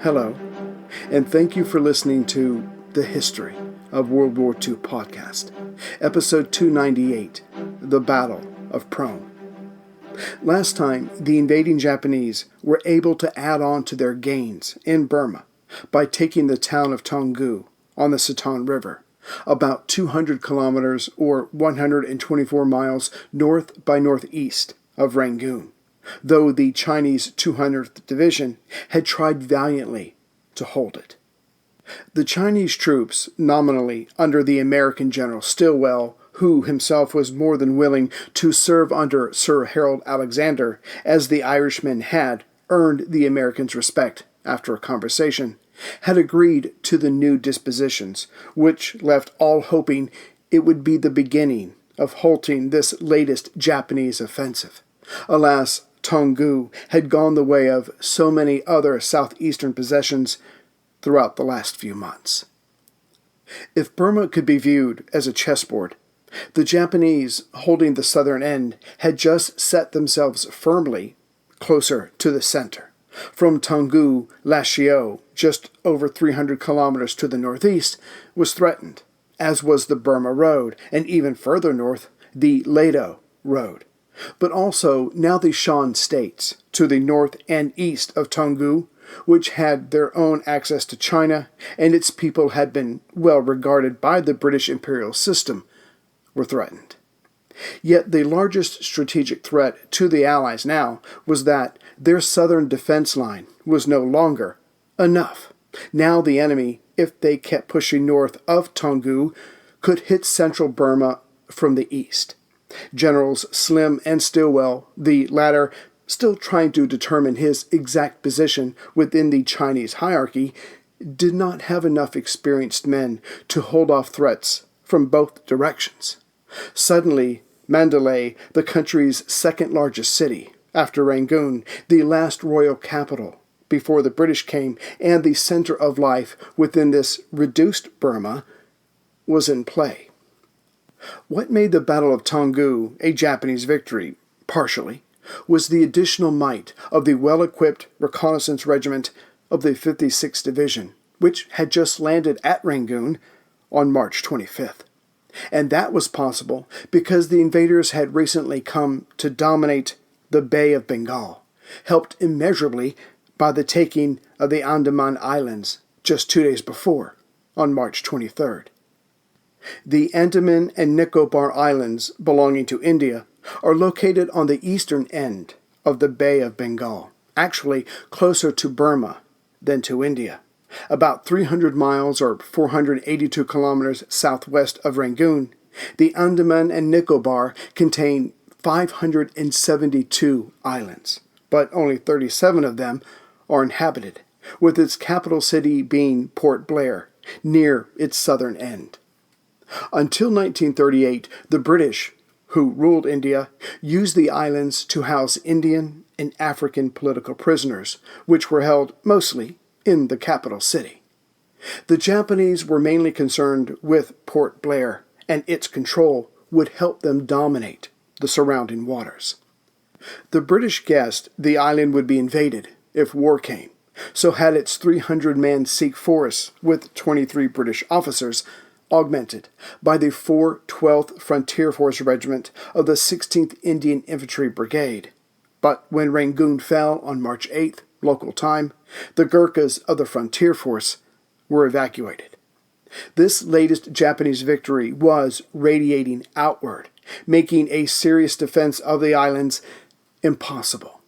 Hello, and thank you for listening to The History of World War II podcast, episode 298, The Battle of Prome. Last time, the invading Japanese were able to add on to their gains in Burma by taking the town of Taungoo on the Sitan River, about 200 kilometers or 124 miles north by northeast of Rangoon, though the Chinese 200th Division had tried valiantly to hold it. The Chinese troops, nominally under the American General Stilwell, who himself was more than willing to serve under Sir Harold Alexander, as the Irishmen had earned the Americans' respect after a conversation, had agreed to the new dispositions, which left all hoping it would be the beginning of halting this latest Japanese offensive. Alas, Taungoo had gone the way of so many other southeastern possessions throughout the last few months. If Burma could be viewed as a chessboard, the Japanese, holding the southern end, had just set themselves firmly closer to the center. From Taungoo, Lashio, just over 300 kilometers to the northeast, was threatened, as was the Burma Road, and even further north, the Lado Road. But also now the Shan states, to the north and east of Taungoo, which had their own access to China, and its people had been well regarded by the British imperial system, were threatened. Yet the largest strategic threat to the Allies now was that their southern defense line was no longer enough. Now the enemy, if they kept pushing north of Taungoo, could hit central Burma from the east. Generals Slim and Stilwell, the latter still trying to determine his exact position within the Chinese hierarchy, did not have enough experienced men to hold off threats from both directions. Suddenly, Mandalay, the country's second largest city, after Rangoon, the last royal capital before the British came, and the center of life within this reduced Burma, was in play. What made the Battle of Taungoo a Japanese victory, partially, was the additional might of the well-equipped reconnaissance regiment of the 56th Division, which had just landed at Rangoon on March 25th. And that was possible because the invaders had recently come to dominate the Bay of Bengal, helped immeasurably by the taking of the Andaman Islands just 2 days before, on March 23rd. The Andaman and Nicobar Islands, belonging to India, are located on the eastern end of the Bay of Bengal, actually closer to Burma than to India. About 300 miles or 482 kilometers southwest of Rangoon, the Andaman and Nicobar contain 572 islands, but only 37 of them are inhabited, with its capital city being Port Blair, near its southern end. Until 1938, the British, who ruled India, used the islands to house Indian and African political prisoners, which were held mostly in the capital city. The Japanese were mainly concerned with Port Blair, and its control would help them dominate the surrounding waters. The British guessed the island would be invaded if war came, so had its 300-man Sikh force with 23 British officers augmented by the 412th Frontier Force Regiment of the 16th Indian Infantry Brigade. But when Rangoon fell on March 8th, local time, the Gurkhas of the Frontier Force were evacuated. This latest Japanese victory was radiating outward, making a serious defense of the islands impossible.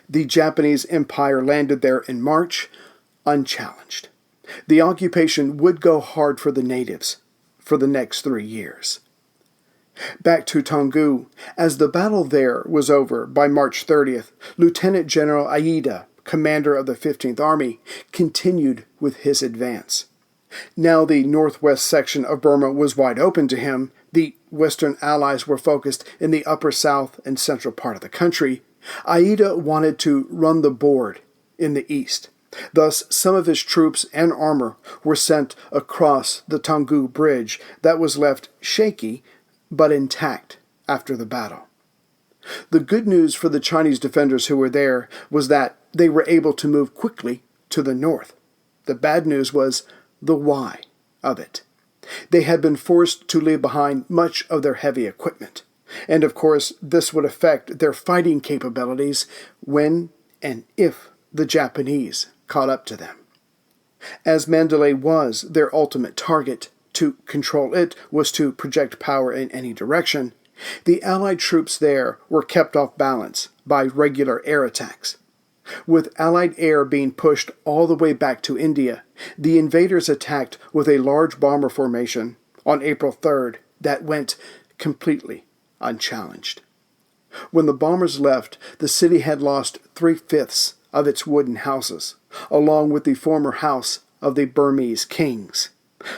The Japanese Empire landed there in March, unchallenged. The occupation would go hard for the natives for the next 3 years. Back to Taungoo, as the battle there was over by March 30th, Lieutenant General Aida, commander of the 15th Army, continued with his advance. Now the northwest section of Burma was wide open to him, the Western Allies were focused in the upper south and central part of the country. Aida wanted to run the board in the east. Thus, some of his troops and armor were sent across the Taungoo Bridge that was left shaky but intact after the battle. The good news for the Chinese defenders who were there was that they were able to move quickly to the north, The bad news was the why of it. They had been forced to leave behind much of their heavy equipment, and of course this would affect their fighting capabilities when and if the Japanese caught up to them. As Mandalay was their ultimate target, to control it was to project power in any direction. The Allied troops there were kept off balance by regular air attacks. With Allied air being pushed all the way back to India, the invaders attacked with a large bomber formation on April 3rd that went completely unchallenged. When the bombers left, the city had lost 3/5 of its wooden houses, along with the former house of the Burmese kings.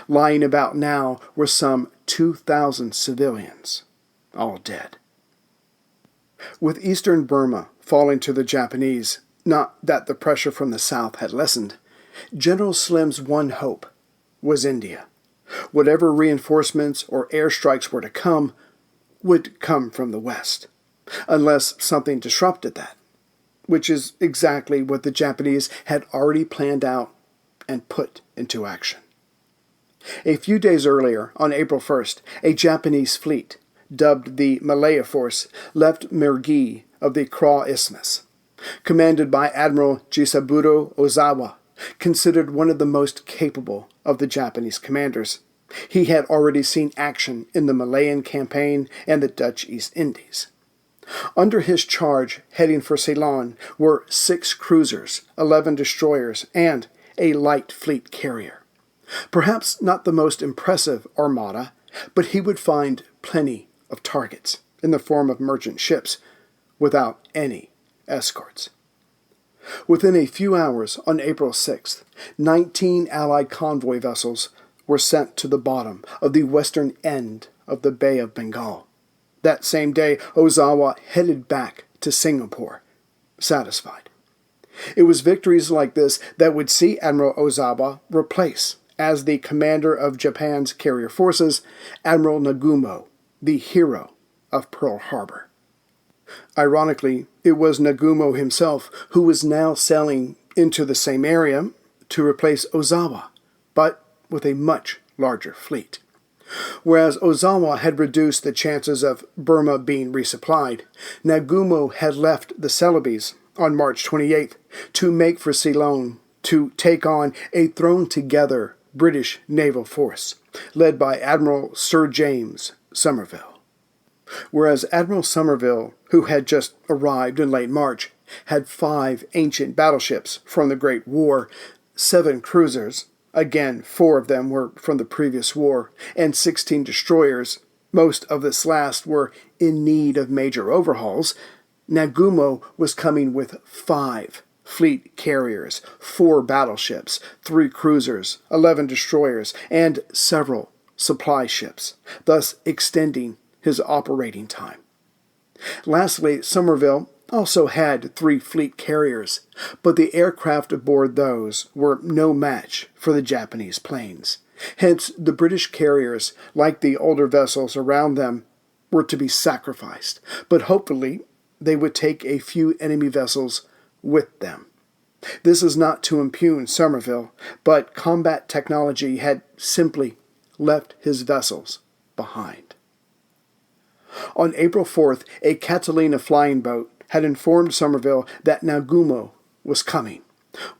Lying about now were some 2,000 civilians, all dead. With eastern Burma falling to the Japanese, not that the pressure from the south had lessened, General Slim's one hope was India. Whatever reinforcements or airstrikes were to come would come from the west, unless something disrupted that, which is exactly what the Japanese had already planned out and put into action. A few days earlier, on April 1st, a Japanese fleet, dubbed the Malaya Force, left Mergui of the Kra Isthmus. Commanded by Admiral Jisaburo Ozawa, considered one of the most capable of the Japanese commanders. He had already seen action in the Malayan campaign and the Dutch East Indies. Under his charge, heading for Ceylon, were 6 cruisers, 11 destroyers, and a light fleet carrier. Perhaps not the most impressive armada, but he would find plenty of targets in the form of merchant ships without any escorts. Within a few hours, on April 6th, 19 Allied convoy vessels were sent to the bottom of the western end of the Bay of Bengal. That same day, Ozawa headed back to Singapore, satisfied. It was victories like this that would see Admiral Ozawa replace, as the commander of Japan's carrier forces, Admiral Nagumo, the hero of Pearl Harbor. Ironically, it was Nagumo himself who was now sailing into the same area to replace Ozawa, but with a much larger fleet. Whereas Ozawa had reduced the chances of Burma being resupplied, Nagumo had left the Celebes on March 28th to make for Ceylon to take on a thrown-together British naval force, led by Admiral Sir James Somerville. Whereas Admiral Somerville, who had just arrived in late March, had 5 ancient battleships from the Great War, 7 cruisers, again 4 of them were from the previous war, and 16 destroyers, most of this last were in need of major overhauls, Nagumo was coming with 5 fleet carriers, 4 battleships, 3 cruisers, 11 destroyers, and several supply ships, thus extending his operating time. Lastly, Somerville also had 3 fleet carriers, but the aircraft aboard those were no match for the Japanese planes. Hence, the British carriers, like the older vessels around them, were to be sacrificed, but hopefully they would take a few enemy vessels with them. This is not to impugn Somerville, but combat technology had simply left his vessels behind. On April 4th, a Catalina flying boat had informed Somerville that Nagumo was coming.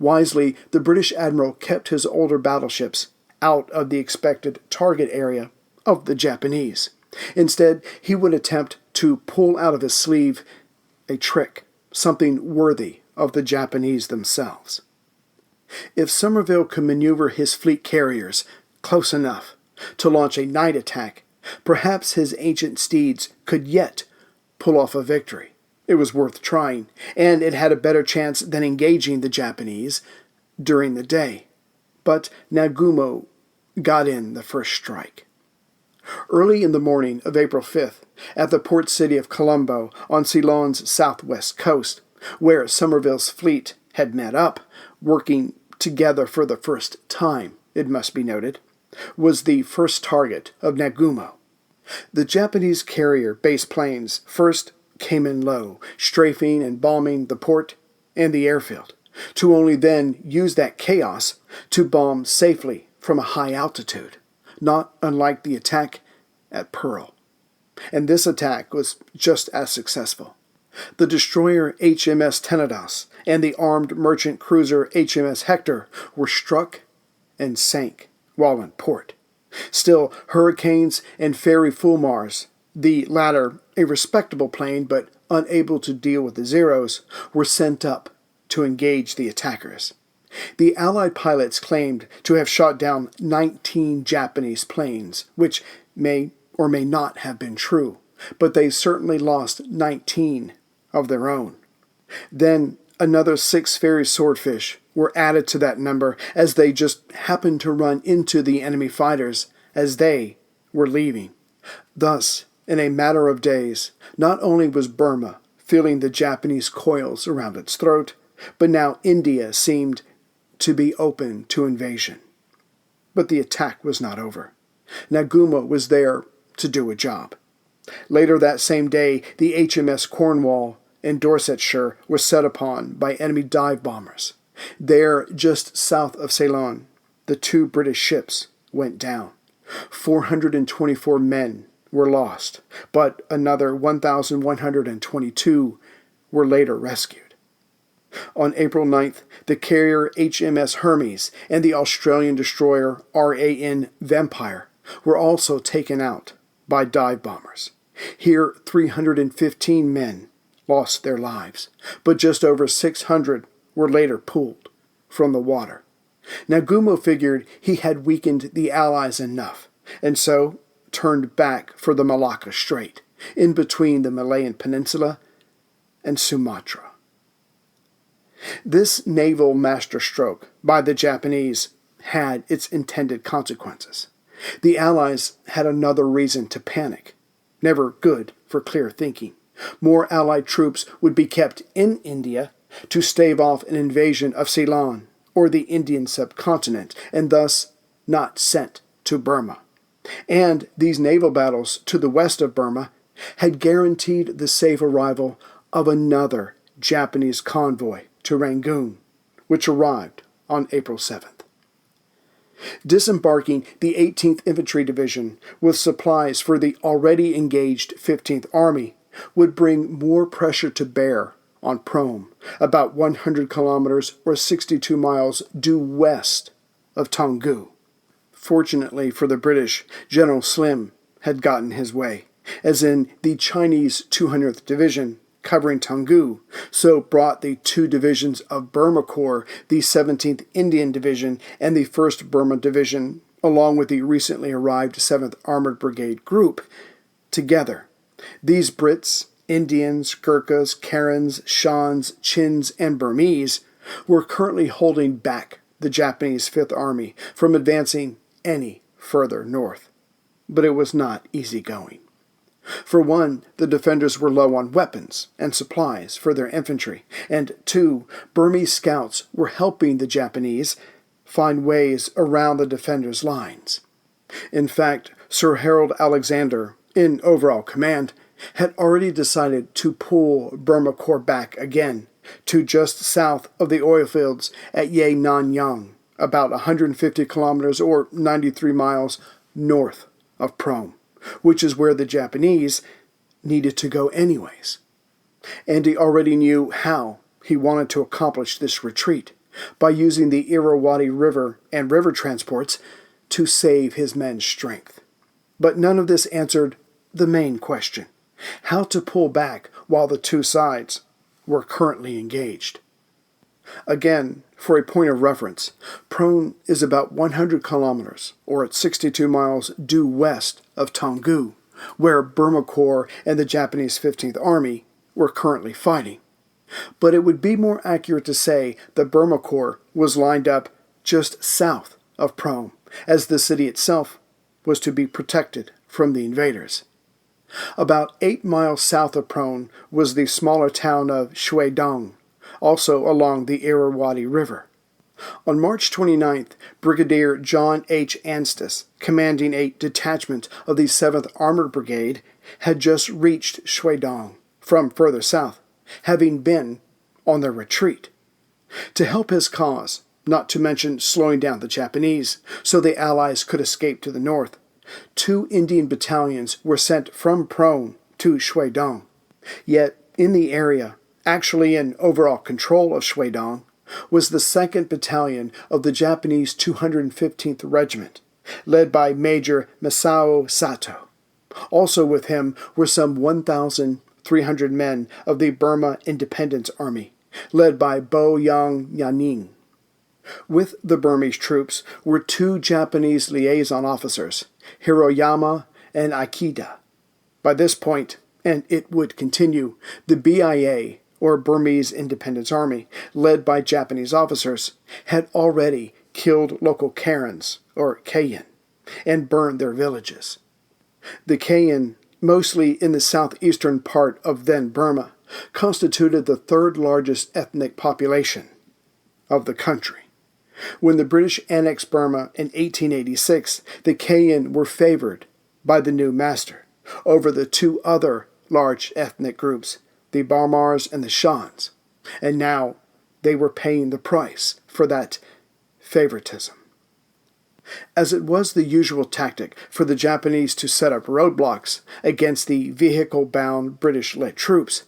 Wisely, the British admiral kept his older battleships out of the expected target area of the Japanese. Instead, he would attempt to pull out of his sleeve a trick, something worthy of the Japanese themselves. If Somerville could maneuver his fleet carriers close enough to launch a night attack, perhaps his ancient steeds could yet pull off a victory. It was worth trying, and it had a better chance than engaging the Japanese during the day. But Nagumo got in the first strike. Early in the morning of April 5th, at the port city of Colombo on Ceylon's southwest coast, where Somerville's fleet had met up, working together for the first time, it must be noted, was the first target of Nagumo. The Japanese carrier base planes first came in low, strafing and bombing the port and the airfield. to only then use that chaos to bomb safely from a high altitude, not unlike the attack at Pearl. And this attack was just as successful. The destroyer HMS Tenedos and the armed merchant cruiser HMS Hector were struck and sank while in port. Still, Hurricanes and Ferry Fulmars, the latter a respectable plane but unable to deal with the Zeros, were sent up to engage the attackers. The Allied pilots claimed to have shot down 19 Japanese planes, which may or may not have been true, but they certainly lost 19 of their own. Then another 6 Fairey Swordfish were added to that number as they just happened to run into the enemy fighters as they were leaving. Thus, in a matter of days, not only was Burma feeling the Japanese coils around its throat, but now India seemed to be open to invasion. But the attack was not over. Nagumo was there to do a job. Later that same day, the HMS Cornwall in Dorsetshire was set upon by enemy dive bombers. There, just south of Ceylon, the 2 British ships went down. 424 men were lost, but another 1,122 were later rescued. On April 9th, the carrier HMS Hermes and the Australian destroyer RAN Vampire were also taken out by dive bombers. Here, 315 men lost their lives, but just over 600 were later pulled from the water. Nagumo figured he had weakened the Allies enough, and so turned back for the Malacca Strait, in between the Malayan Peninsula and Sumatra. This naval masterstroke by the Japanese had its intended consequences. The Allies had another reason to panic, never good for clear thinking. More Allied troops would be kept in India to stave off an invasion of Ceylon or the Indian subcontinent, and thus not sent to Burma. And these naval battles to the west of Burma had guaranteed the safe arrival of another Japanese convoy to Rangoon, which arrived on April 7th. Disembarking the 18th Infantry Division with supplies for the already engaged 15th Army would bring more pressure to bear on Prome, about 100 kilometers or 62 miles due west of Toungoo. Fortunately for the British, General Slim had gotten his way, as in the Chinese 200th Division covering Toungoo, so brought the 2 divisions of Burma Corps, the 17th Indian Division and the 1st Burma Division, along with the recently arrived 7th Armored Brigade Group, together. These Brits, Indians, Gurkhas, Karens, Shans, Chins, and Burmese were currently holding back the Japanese 5th Army from advancing any further north. But it was not easy going. For one, the defenders were low on weapons and supplies for their infantry, and 2, Burmese scouts were helping the Japanese find ways around the defenders' lines. In fact, Sir Harold Alexander, in overall command, had already decided to pull Burma Corps back again to just south of the oil fields at Ye Nanyang, about 150 kilometers or 93 miles north of Prome, which is where the Japanese needed to go anyways. And he already knew how he wanted to accomplish this retreat, by using the Irrawaddy River and river transports to save his men's strength. But none of this answered the main question: how to pull back while the 2 sides were currently engaged. Again, for a point of reference, Prome is about 100 kilometers, or at 62 miles due west of Toungoo, where Burma Corps and the Japanese 15th Army were currently fighting. But it would be more accurate to say that Burma Corps was lined up just south of Prome, as the city itself was to be protected from the invaders. About 8 miles south of Prome was the smaller town of Shuedong, also along the Irrawaddy River. On March 29th, Brigadier John H. Anstis, commanding a detachment of the 7th Armored Brigade, had just reached Shuedong from further south, having been on their retreat. To help his cause, not to mention slowing down the Japanese, so the Allies could escape to the north, 2 Indian battalions were sent from Prome to Shuidong. Yet, in the area, actually in overall control of Shuidong, was the 2nd Battalion of the Japanese 215th Regiment, led by Major Masao Sato. Also with him were some 1,300 men of the Burma Independence Army, led by Bo Yang Yaning. With the Burmese troops were 2 Japanese liaison officers, Hiroyama and Ikeda. By this point, and it would continue, the BIA, or Burmese Independence Army, led by Japanese officers, had already killed local Karens, or Kayin, and burned their villages. The Kayin, mostly in the southeastern part of then Burma, constituted the 3rd largest ethnic population of the country. When the British annexed Burma in 1886, the Kayin were favored by the new master over the 2 other large ethnic groups, the Barmars and the Shans, and now they were paying the price for that favoritism. As it was the usual tactic for the Japanese to set up roadblocks against the vehicle-bound British-led troops,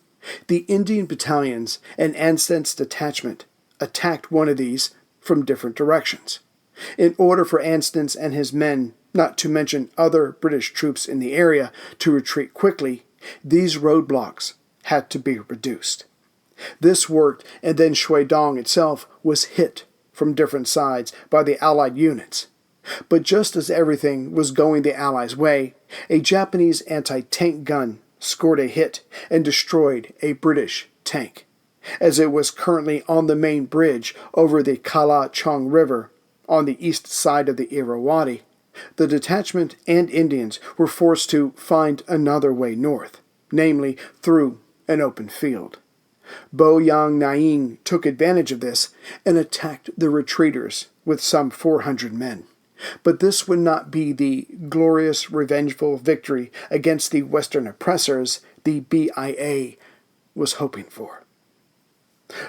the Indian battalions and Anstens's detachment attacked one of these from different directions. In order for Anstens and his men, not to mention other British troops in the area, to retreat quickly, these roadblocks had to be reduced. This worked, and then Shuidong itself was hit from different sides by the Allied units. But just as everything was going the Allies' way, a Japanese anti-tank gun scored a hit and destroyed a British tank, as it was currently on the main bridge over the Kala Chong River on the east side of the Irrawaddy. The detachment and Indians were forced to find another way north, namely through an open field. Bo Yang Naing took advantage of this and attacked the retreaters with some 400 men. But this would not be the glorious, revengeful victory against the Western oppressors the BIA was hoping for.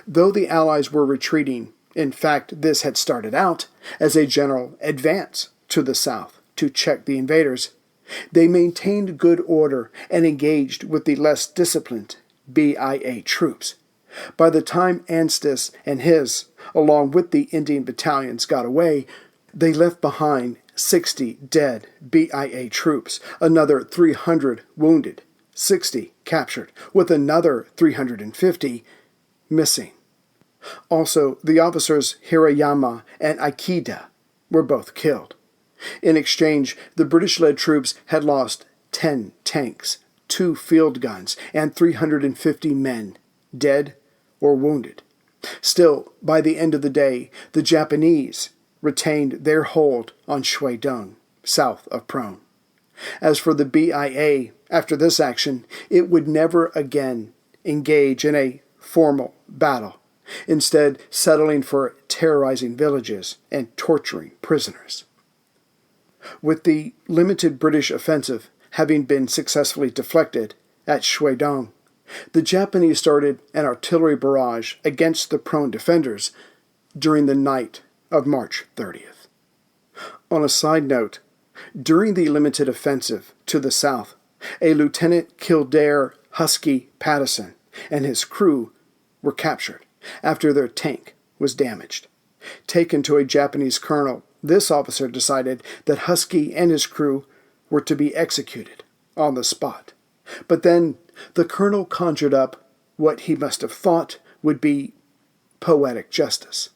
Though the Allies were retreating, in fact, this had started out as a general advance to the south to check the invaders, they maintained good order and engaged with the less disciplined BIA troops. By the time Anstens and his, along with the Indian battalions, got away, they left behind 60 dead BIA troops, another 300 wounded, 60 captured, with another 350 missing. Also, the officers Hiroyama and Ikeda were both killed. In exchange, the British-led troops had lost 10 tanks, 2 field guns, and 350 men, dead or wounded. Still, by the end of the day, the Japanese retained their hold on Shuidong, south of Prome. As for the BIA, after this action, it would never again engage in a formal battle, instead settling for terrorizing villages and torturing prisoners. With the limited British offensive having been successfully deflected at Shuidong, the Japanese started an artillery barrage against the Prome defenders during the night of March 30th. On a side note, during the limited offensive to the south, a Lieutenant Kildare Husky Pattison and his crew were captured after their tank was damaged. Taken to a Japanese colonel, this officer decided that Husky and his crew were to be executed on the spot. But then the colonel conjured up what he must have thought would be poetic justice.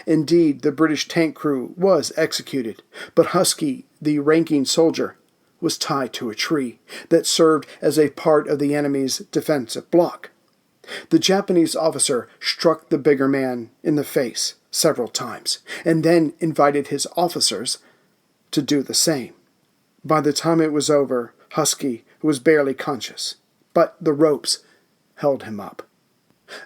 Indeed, the British tank crew was executed, but Husky, the ranking soldier, was tied to a tree that served as a part of the enemy's defensive block. The Japanese officer struck the bigger man in the face several times, and then invited his officers to do the same. By the time it was over, Husky was barely conscious, but the ropes held him up.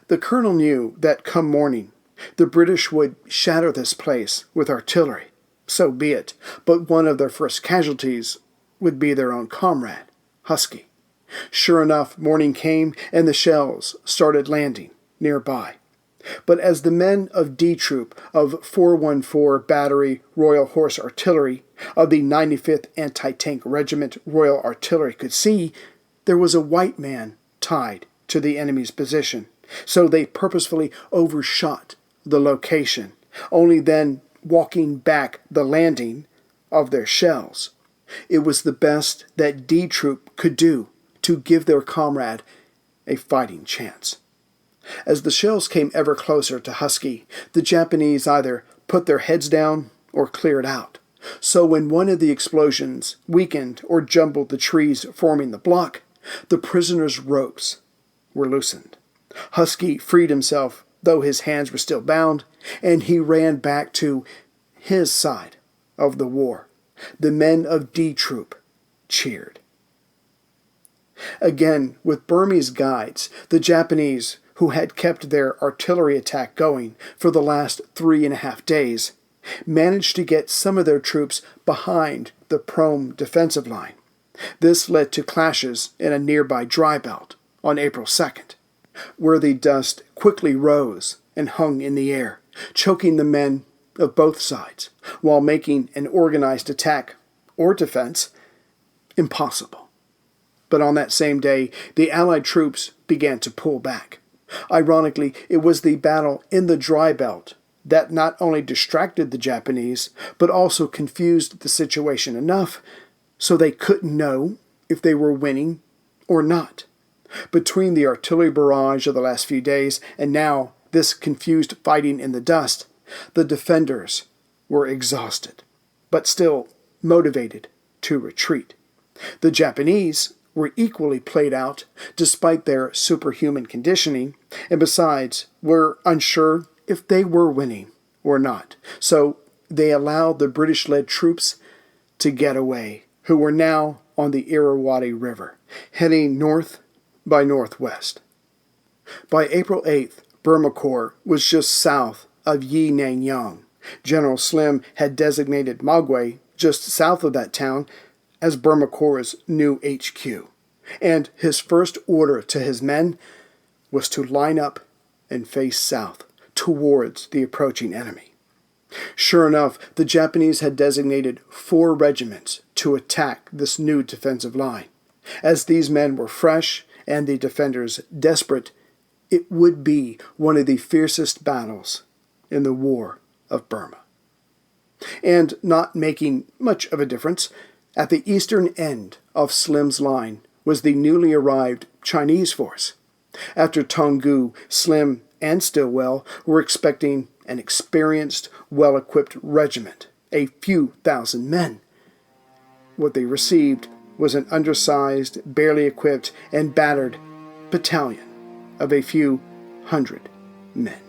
The colonel knew that come morning, the British would shatter this place with artillery. So be it, but one of their first casualties would be their own comrade, Husky. Sure enough, morning came and the shells started landing nearby. But as the men of D Troop, of 414 Battery Royal Horse Artillery, of the 95th Anti-Tank Regiment Royal Artillery could see, there was a white man tied to the enemy's position, so they purposefully overshot the location, only then walking back the landing of their shells. It was the best that D Troop could do to give their comrade a fighting chance. As the shells came ever closer to Husky, the Japanese either put their heads down or cleared out. So when one of the explosions weakened or jumbled the trees forming the block, the prisoners' ropes were loosened. Husky freed himself, though his hands were still bound, and he ran back to his side of the war. The men of D Troop cheered. Again, with Burmese guides, the Japanese, who had kept their artillery attack going for the last 3.5 days, managed to get some of their troops behind the Prome defensive line. This led to clashes in a nearby dry belt on April 2nd, where the dust quickly rose and hung in the air, choking the men of both sides, while making an organized attack or defense impossible. But on that same day, the Allied troops began to pull back. Ironically, it was the battle in the dry belt that not only distracted the Japanese, but also confused the situation enough so they couldn't know if they were winning or not. Between the artillery barrage of the last few days and now this confused fighting in the dust, the defenders were exhausted, but still motivated to retreat. The Japanese were equally played out despite their superhuman conditioning, and besides were unsure if they were winning or not. So they allowed the British-led troops to get away, who were now on the Irrawaddy River, heading north by northwest. By April 8th, Burma Corps was just south of Yi Nang Yang. General Slim had designated Magway, just south of that town, as Burma Corps' new HQ. And his first order to his men was to line up and face south towards the approaching enemy. Sure enough, the Japanese had designated 4 regiments to attack this new defensive line. As these men were fresh and the defenders desperate, it would be one of the fiercest battles in the War of Burma. And not making much of a difference, at the eastern end of Slim's line was the newly arrived Chinese force. After Tonggu, Slim and Stilwell were expecting an experienced, well-equipped regiment, a few thousand men. What they received was an undersized, barely equipped, and battered battalion of a few hundred men.